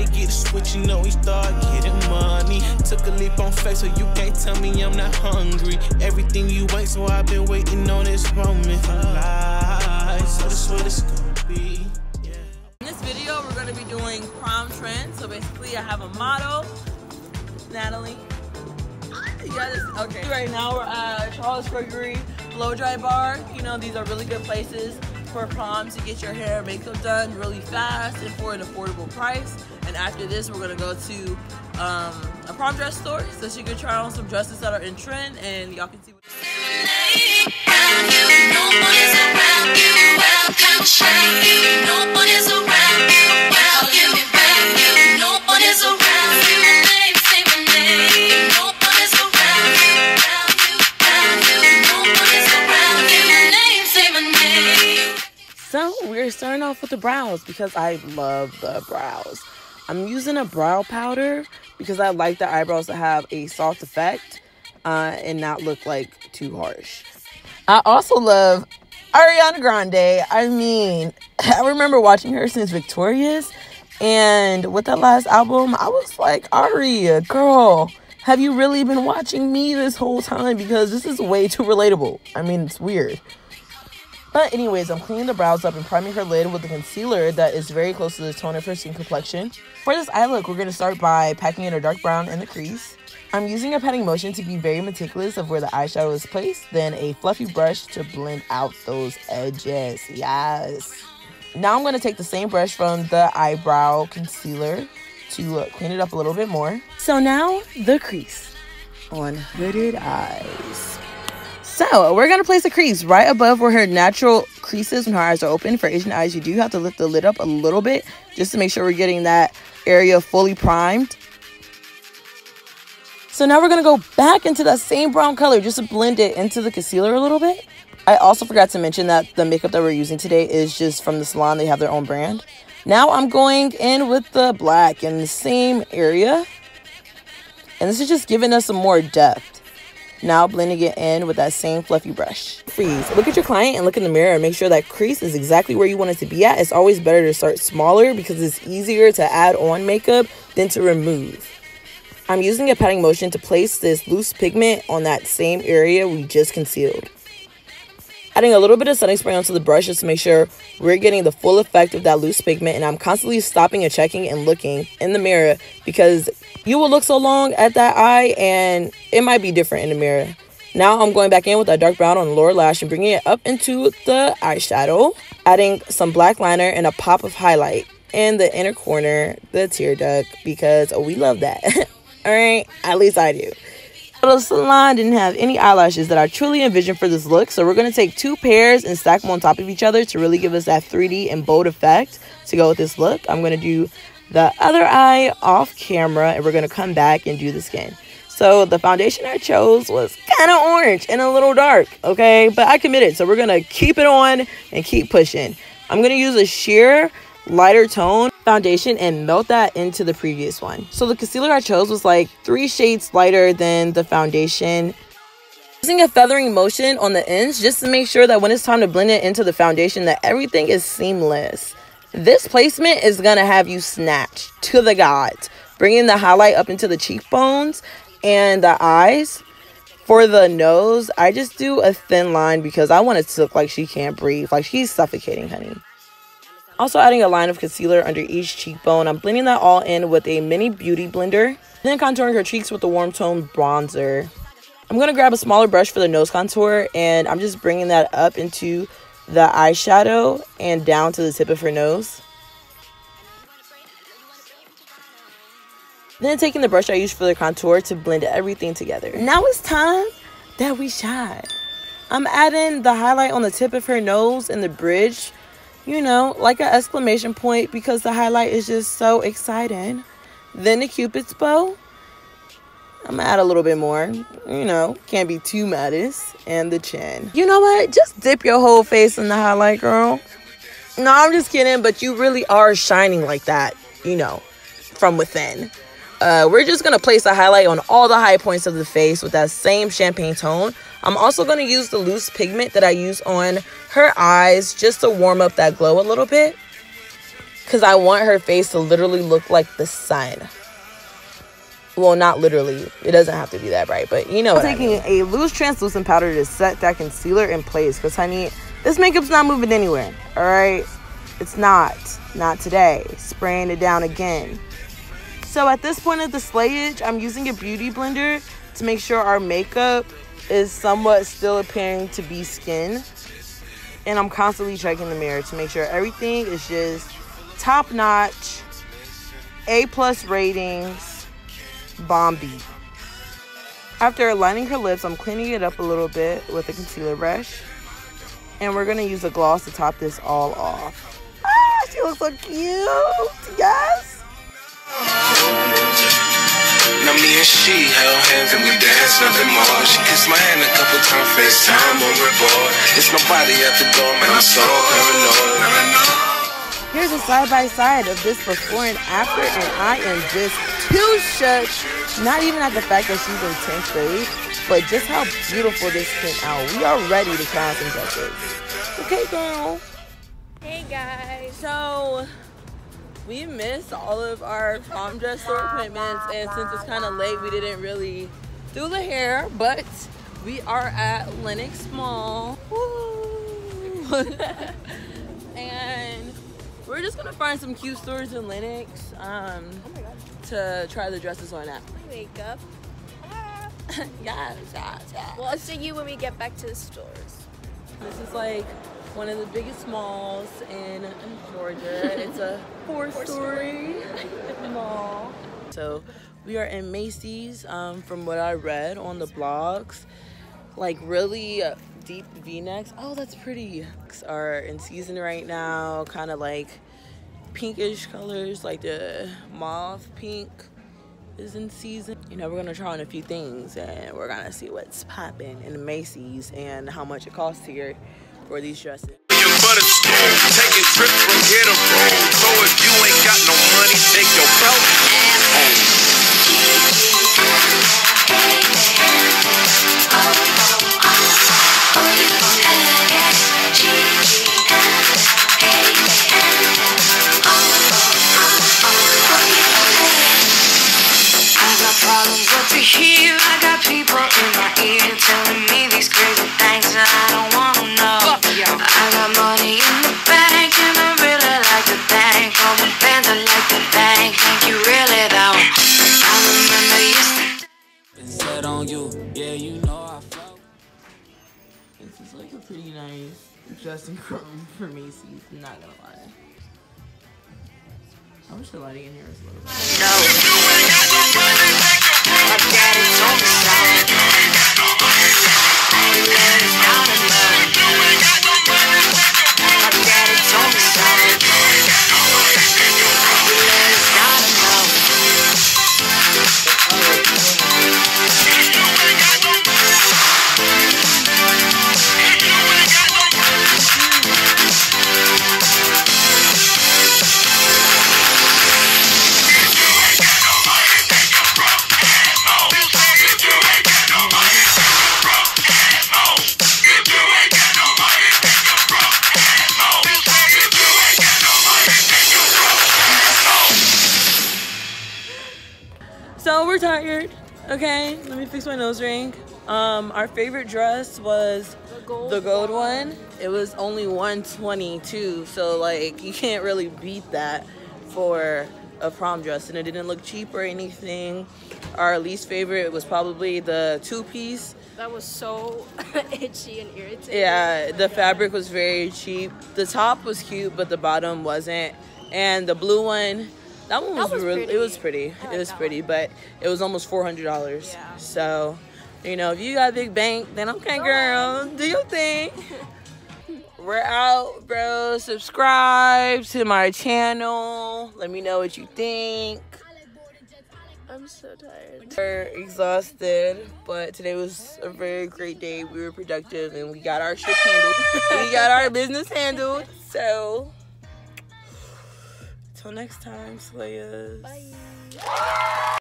they get a switch, you know we start getting money. Took a leap on faith, so you can't tell me I'm not hungry. Everything you ain't, so I've been waiting on this moment for life. So this is what it's gonna be. In this video, we're going to be doing prom trends. So basically, I have a model, Natalie. Yes, okay. Right now, we're at Charles Gregory Blow Dry Bar. You know, these are really good places for prom to get your hair and makeup done really fast and for an affordable price. And after this, we're going to go to a prom dress store so you can try on some dresses that are in trend and y'all can see what So we're starting off with the brows because I love the brows. I'm using a brow powder because I like the eyebrows to have a soft effect and not look like too harsh. I also love Ariana Grande. I mean, I remember watching her since Victorious, and with that last album, I was like, Aria, girl, have you really been watching me this whole time? Because this is way too relatable. I mean, it's weird. But anyways, I'm cleaning the brows up and priming her lid with a concealer that is very close to the tone of her skin complexion. For this eye look, we're going to start by packing in a dark brown in the crease. I'm using a patting motion to be very meticulous of where the eyeshadow is placed, then a fluffy brush to blend out those edges. Yes. Now I'm going to take the same brush from the eyebrow concealer to clean it up a little bit more. So now the crease on Hooded Eyes. So we're going to place a crease right above where her natural crease is when her eyes are open. For Asian eyes, you do have to lift the lid up a little bit just to make sure we're getting that area fully primed. So now we're going to go back into that same brown color just to blend it into the concealer a little bit. I also forgot to mention that the makeup that we're using today is just from the salon. They have their own brand. Now I'm going in with the black in the same area. And this is just giving us some more depth. Now blending it in with that same fluffy brush. Freeze. Look at your client and look in the mirror and make sure that crease is exactly where you want it to be at. It's always better to start smaller because it's easier to add on makeup than to remove. I'm using a patting motion to place this loose pigment on that same area we just concealed. Adding a little bit of setting spray onto the brush just to make sure we're getting the full effect of that loose pigment, and I'm constantly stopping and checking and looking in the mirror because you will look so long at that eye and it might be different in the mirror. Now I'm going back in with that dark brown on the lower lash and bringing it up into the eyeshadow, adding some black liner and a pop of highlight in the inner corner, the tear duct, because we love that. All right, at least I do. The salon didn't have any eyelashes that I truly envisioned for this look, so we're going to take 2 pairs and stack them on top of each other to really give us that 3D and bold effect to go with this look. I'm going to do the other eye off camera, and we're going to come back and do the skin. So the foundation I chose was kind of orange and a little dark, okay? But I committed, so we're going to keep it on and keep pushing. I'm going to use a sheer lighter tone foundation and melt that into the previous one. So the concealer I chose was like 3 shades lighter than the foundation. Using a feathering motion on the ends just to make sure that when it's time to blend it into the foundation that everything is seamless. This placement is gonna have you snatch to the gods, bringing the highlight up into the cheekbones and the eyes. For the nose, I just do a thin line because I want it to look like she can't breathe, like she's suffocating, honey. Also adding a line of concealer under each cheekbone. I'm blending that all in with a mini beauty blender. Then contouring her cheeks with a warm tone bronzer. I'm going to grab a smaller brush for the nose contour, and I'm just bringing that up into the eyeshadow and down to the tip of her nose. Then taking the brush I used for the contour to blend everything together. Now it's time that we shine. I'm adding the highlight on the tip of her nose and the bridge. You know, like an exclamation point because the highlight is just so exciting. Then the Cupid's bow. I'm gonna add a little bit more. You know, can't be too modest. And the chin. You know what? Just dip your whole face in the highlight, girl. No, I'm just kidding, but you really are shining like that, you know, from within. We're just going to place a highlight on all the high points of the face with that same champagne tone. I'm also going to use the loose pigment that I use on her eyes just to warm up that glow a little bit. because I want her face to literally look like the sun. Well, not literally. It doesn't have to be that bright, but you know what I mean. Taking a loose translucent powder to set that concealer in place, because honey, this makeup's not moving anywhere, all right? It's not today. Spraying it down again. So at this point of the slayage, I'm using a beauty blender to make sure our makeup is somewhat still appearing to be skin. And I'm constantly checking the mirror to make sure everything is just top notch, A+ ratings, bomb beat. After lining her lips, I'm cleaning it up a little bit with a concealer brush. And we're gonna use a gloss to top this all off. Ah, she looks so cute, yes. Now me and she held hands and we danced nothing more. She kissed my hand a couple times, FaceTime on record. It's nobody at the door, man, I'm so paranoid. Here's a side-by-side of this before and after, and I am just too shook. Not even at the fact that she's in 10th grade, but just how beautiful this came out. We are ready to try on some dresses. Okay, girl. Hey, guys. So we missed all of our prom dress store appointments, and since it's kind of late, we didn't really do the hair, but we are at Lenox Mall. Woo! And we're just gonna find some cute stores in Lenox to try the dresses on at. My makeup. Yes. Well, I'll see you when we get back to the stores. This is like one of the biggest malls in Georgia. It's a four-story mall. So we are in Macy's. From what I read on the blogs, like really deep V-necks. Oh, that's pretty. Are in season right now. Kind of like pinkish colors, like the mauve pink is in season. You know, we're gonna try on a few things and we're gonna see what's popping in Macy's and how much it costs here for these dresses. Taking trips from here to Rome. So if you ain't got no money, take your belt and home. Problems over here. I got people in my ear telling me these crazy things that I don't wanna know. I got money in the bank and I really like to thank all my fans. I like to thank you really though. I remember yesterday. Been set on you, yeah, you know I felt. This is like a pretty nice dressing room for Macy's. I'm not gonna lie. I wish the lighting in here was a little better. No. My daddy told me so. You let us down alone. My daddy told me so. You let us down alone. So we're tired. Okay, let me fix my nose ring. Our favorite dress was the gold one. It was only $122, so like you can't really beat that for a prom dress, and it didn't look cheap or anything. Our least favorite was probably the two-piece. That was so itchy and irritating. Yeah, the fabric was very cheap. The top was cute, but the bottom wasn't. And the blue one, that one was really, it was pretty. It was pretty, but it was almost $400. Yeah. So, you know, if you got a big bank, then okay, girl, do your thing. We're out, bro. Subscribe to my channel. Let me know what you think. I'm so tired. We're exhausted, but today was a very great day. We were productive and we got our shit handled. We got our business handled. So, till next time, Slayers. Bye.